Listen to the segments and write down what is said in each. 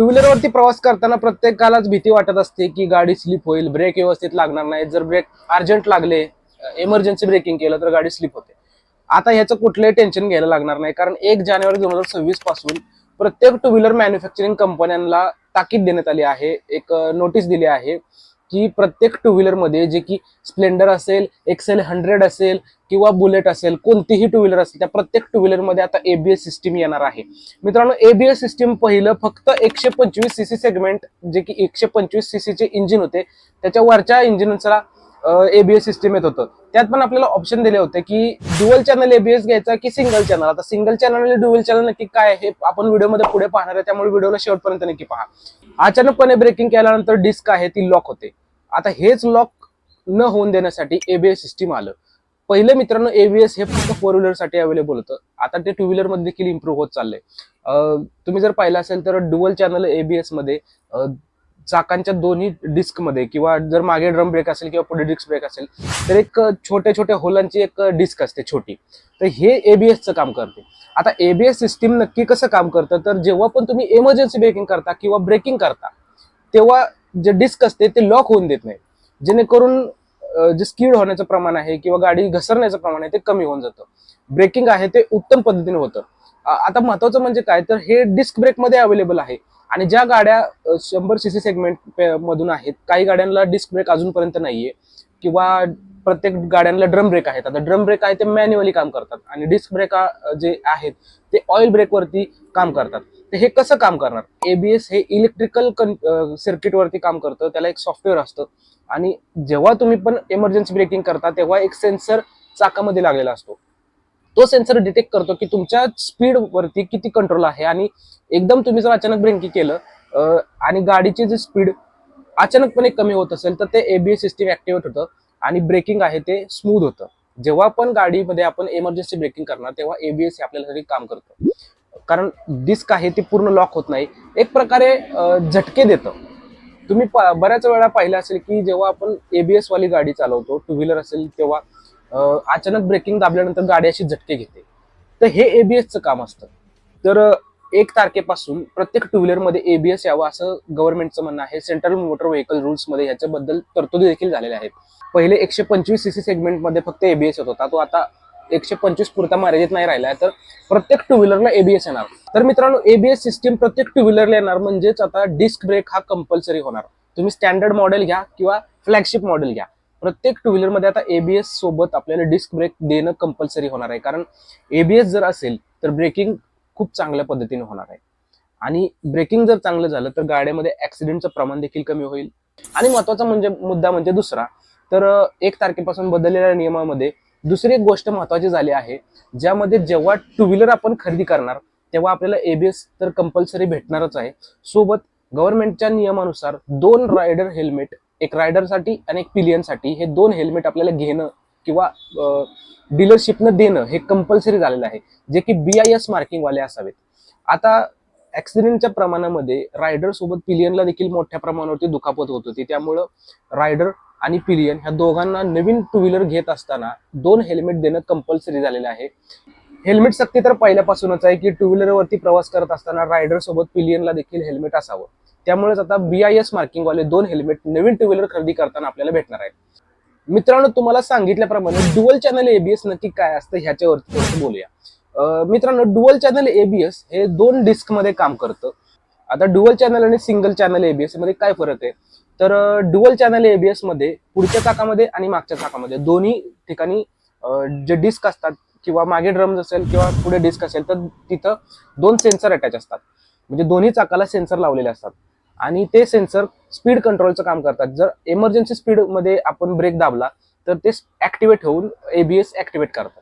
To व्हीलरवरती प्रवास करताना प्रत्येकालाच भीती वाटत असते की गाडी स्लिप होईल, ब्रेक व्यवस्थित लागणार नाही, जर ब्रेक अर्जंट लागले, इमर्जन्सी ब्रेकिंग केलं तर गाडी स्लिप होते. आता ह्याचं कुठलंही टेन्शन घ्यायला लागणार नाही, कारण 1 जानेवारी 2026 पासून प्रत्येक टू व्हीलर मॅन्युफॅक्चरिंग कंपन्यांना ताकीद देण्यात आली आहे, एक नोटीस दिली आहे की प्रत्येक टू व्हीलर मध्ये, जे की स्प्लेंडर असेल, XL100 असेल किंवा बुलेट असेल, कोणतीही टू व्हीलर असेल, त्या प्रत्येक टू व्हीलर मध्ये आता एबीएस सिस्टीम येणार आहे. मित्रांनो, एबीएस सिस्टीम पहिलं फक्त 125cc सेगमेंट, जे की 125cc चे इंजिन होते, त्याच्या वरच्या इंजिनचा एबीएस सिस्टीम येत होतं. त्यात पण आपल्याला ऑप्शन दिले होते की ड्युअल चॅनल एबीएस घ्यायचा की सिंगल चॅनल. आता सिंगल चॅनल आणि ड्युअल चॅनल नक्की काय हे आपण व्हिडिओमध्ये पुढे पाहणार आहे, त्यामुळे व्हिडिओला शेवटपर्यंत नक्की पहा. अचानकपणे ब्रेकिंग केल्यानंतर डिस्क आहे ती लॉक होते. आता हेच लॉक न होऊन देण्यासाठी एबीएस सिस्टीम आलं. पहिले मित्रांनो, एबीएस हे फक्त 4 व्हीलर साठी अवेलेबल होतं. आता ते 2 व्हीलर मध्ये देखील इम्प्रूव्ह होत चाललंय. तुम्ही जर पाहिलं असेल तर ड्युअल चॅनल एबीएस मध्ये चाकांच्या दोन्ही डिस्क मध्ये, किंवा जर मागे ड्रम ब्रेक असेल किंवा पुढे डिस्क ब्रेक असेल, तर एक छोट्या छोट्या होलांची एक डिस्क असते छोटी, तर हे एबीएसचं काम करते. आता एबीएस सिस्टीम नक्की कसं काम करतं, तर जेव्हा पण तुम्ही इमर्जन्सी ब्रेकिंग करता किंवा ब्रेकिंग करता, तेव्हा जे डिस्क असते ते लॉक होऊन देत नाही, जेणेकरून जे स्किड होण्याचं प्रमाण आहे किंवा गाडी घसरण्याचं प्रमाण आहे ते कमी होऊन जातं. ब्रेकिंग आहे ते उत्तम पद्धतीने होतं. आता महत्वाचं म्हणजे काय, तर हे डिस्क ब्रेक मध्ये अवेलेबल आहे. आणि ज्या गाड्या 100cc सेगमेंट मधून आहेत, काही गाड्यांना डिस्क ब्रेक अजूनपर्यंत नाहीये, किंवा प्रत्येक गाड्यांना ड्रम ब्रेक आहेत. आता ड्रम ब्रेक आहे ते मॅन्युअली काम करतात, आणि डिस्क ब्रेक जे आहेत ते ऑइल ब्रेक वरती काम करतात. तर हे कसं काम करणार? एबीएस हे इलेक्ट्रिकल सर्किट वरती काम करतं, त्याला एक सॉफ्टवेअर असतं, आणि जेव्हा तुम्ही पण इमर्जन्सी ब्रेकिंग करता तेव्हा एक सेन्सर चाकामध्ये लागलेला असतो. तो सेन्सर डिटेक्ट करतो की तुमच्या स्पीड वरती किती कंट्रोल आहे, आणि एकदम तुम्ही जर अचानक ब्रेकिंग केलं आणि गाडीची जी स्पीड अचानकपणे कमी होत असेल, तर ते एबीएस सिस्टीम ऍक्टिव्हेट होतं आणि ब्रेकिंग आहे ते स्मूथ होतं. जेव्हा पण गाडीमध्ये आपण इमर्जन्सी ब्रेकिंग करणार तेव्हा एबीएस हे आपल्यासाठी काम करतं, कारण डिस्क आहे ती पूर्ण लॉक होत नाही, एक प्रकारे झटके देतं. तुम्ही बऱ्याच वेळा पाहिलं असेल की जेव्हा आपण एबीएस वाली गाडी चालवतो, टू व्हीलर असेल, तेव्हा अचानक ब्रेकिंग दाबल्यानंतर गाडी अशी झटके घेते, तर हे एबीएसचं काम असतं. तर 1 तारखेपासून प्रत्येक टू व्हीलर मध्ये एबीएस यावं असं गव्हर्नमेंटचं म्हणणं आहे. सेंट्रल मोटर व्हेकल रूल्स मध्ये ह्याच्याबद्दल तरतुदी देखील झालेल्या आहेत. पहिले 125cc सेगमेंट मध्ये फक्त एबीएस येत होता, तो आता 125 पुरता मर्यादित नाही राहिला, तर प्रत्येक टू व्हीलरला एबीएस येणार. तर मित्रांनो, एबीएस सिस्टीम प्रत्येक टू व्हीलरला येणार, म्हणजेच आता डिस्क ब्रेक हा कंपल्सरी होणार. तुम्ही स्टँडर्ड मॉडेल घ्या किंवा फ्लॅगशिप मॉडेल घ्या, प्रत्येक टू व्हीलर मध्ये आता एबीएस सोबत आपल्याला डिस्क ब्रेक देणं कंपल्सरी होणार आहे. कारण एबीएस जर असेल तर ब्रेकिंग खूप चांगल्या पद्धतीने होणार आहे, आणि ब्रेकिंग जर चांगलं झालं तर गाड्यामध्ये ऍक्सिडेंटचं प्रमाण देखील कमी होईल. आणि महत्वाचा मुद्दा म्हणजे दुसरा, तर 1 तारखेपासून बदललेल्या नियमामध्ये दुसरी एक गोष्ट महत्वाची झाली आहे, ज्यामध्ये जेव्हा टू व्हीलर आपण खरेदी करणार तेव्हा आपल्याला एबीएस तर कंपल्सरी भेटणारच आहे. सोबत गव्हर्नमेंटच्या नियमानुसार 2 रायडर हेल्मेट, एक रायडरसाठी आणि एक पिलियनसाठी, हे 2 हेल्मेट आपल्याला घेणं किंवा डीलरशिपनं देणं हे कंपल्सरी झालेलं आहे, जे की BIS मार्किंग वाले असावेत. आता ऍक्सिडेंटच्या प्रमाणामध्ये रायडर सोबत पिलियनला देखील मोठ्या प्रमाणावरती दुखापत होत होती, त्यामुळं रायडर आणि पिलियन ह्या दोघांना नवीन टू व्हीलर घेत असताना 2 हेल्मेट देणं कंपल्सरी झालेलं आहे. हेल्मेट सक्ती तर पहिल्यापासूनच आहे की टू व्हीलर वरती प्रवास करत असताना रायडर सोबत पिलियनला देखील हेल्मेट असावं. त्यामुळेच आता BIS मार्किंग वाले 2 हेल्मेट नवीन टू व्हीलर खरेदी करताना आपल्याला भेटणार आहेत. मित्रांनो, तुम्हाला सांगितल्याप्रमाणे ड्युअल चॅनल एबीएस नक्की काय असतं ह्याच्यावरती बोलूया. मित्रांनो, ड्युअल चॅनल एबीएस हे 2 डिस्क मध्ये काम करतं. आता ड्युअल चॅनल आणि सिंगल चॅनल एबीएस मध्ये काय फरक आहे, तर ड्युअल चॅनल एबीएस मध्ये पुढच्या चाकामध्ये आणि मागच्या चाकामध्ये दोन्ही ठिकाणी जे डिस्क असतात, किंवा मागे ड्रम्स असेल किंवा पुढे डिस्क असेल, तर तिथं 2 सेन्सर अटॅच असतात, म्हणजे दोन्ही चाकाला सेन्सर लावलेले असतात, आणि ते सेन्सर स्पीड कंट्रोलचं काम करतात. जर इमर्जन्सी स्पीड मध्ये आपण ब्रेक दाबला तर ते ऍक्टिव्हेट होऊन एबीएस ऍक्टिव्हेट करतात.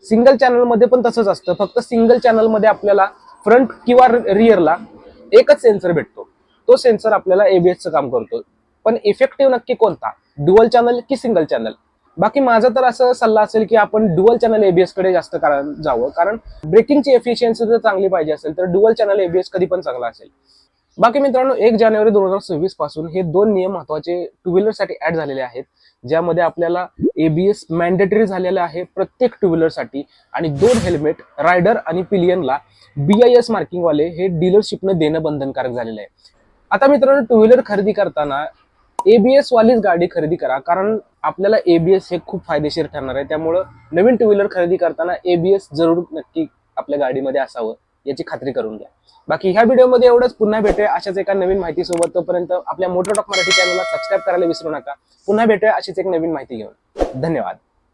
सिंगल चॅनल मध्ये पण तसंच असतं, फक्त सिंगल चॅनल मध्ये आपल्याला फ्रंट किंवा रिअरला एकच सेन्सर भेटतो, तो सेन्सर आपल्याला एबीएसचं काम करतो. पण इफेक्टिव्ह नक्की कोणता, ड्युअल चॅनल की सिंगल चॅनल? बाकी माझा तर असं सल्ला असेल की आपण ड्युअल चॅनल एबीएस कडे जास्त जावं, कारण ब्रेकिंगची एफिशियन्सी जर चांगली पाहिजे असेल तर ड्युअल चॅनल एबीएस कधी पण चांगला असेल. बाकी मित्रांनो, 1 जानेवारी 2026 पासून हे 2 नियम महत्वाचे टू व्हीलर साठी ऍड झालेले आहेत, ज्यामध्ये आपल्याला एबीएस मॅन्डेटरी झालेलं आहे प्रत्येक टू व्हीलर साठी, आणि 2 हेल्मेट रायडर आणि पिलियनला BIS मार्किंग वाले हे डीलरशिपनं देणं बंधनकारक झालेलं आहे. आता मित्रांनो, टू व्हीलर खरेदी करताना एबीएस वालीच गाडी खरेदी करा, कारण आपल्याला एबीएस हे खूप फायदेशीर ठरणार आहे. त्यामुळं नवीन टू व्हीलर खरेदी करताना एबीएस जरूर नक्की आपल्या गाडीमध्ये असावं याची खात्री करून घ्या. बाकी ह्या व्हिडिओमध्ये एवढंच. पुन्हा भेटूया अशाच एका नवीन माहितीसोबत. तोपर्यंत आपल्या मोटर टॉक मराठी चॅनलला सबस्क्राईब करायला विसरू नका. पुन्हा भेटूया अशीच एक नवीन माहिती घेऊन. धन्यवाद.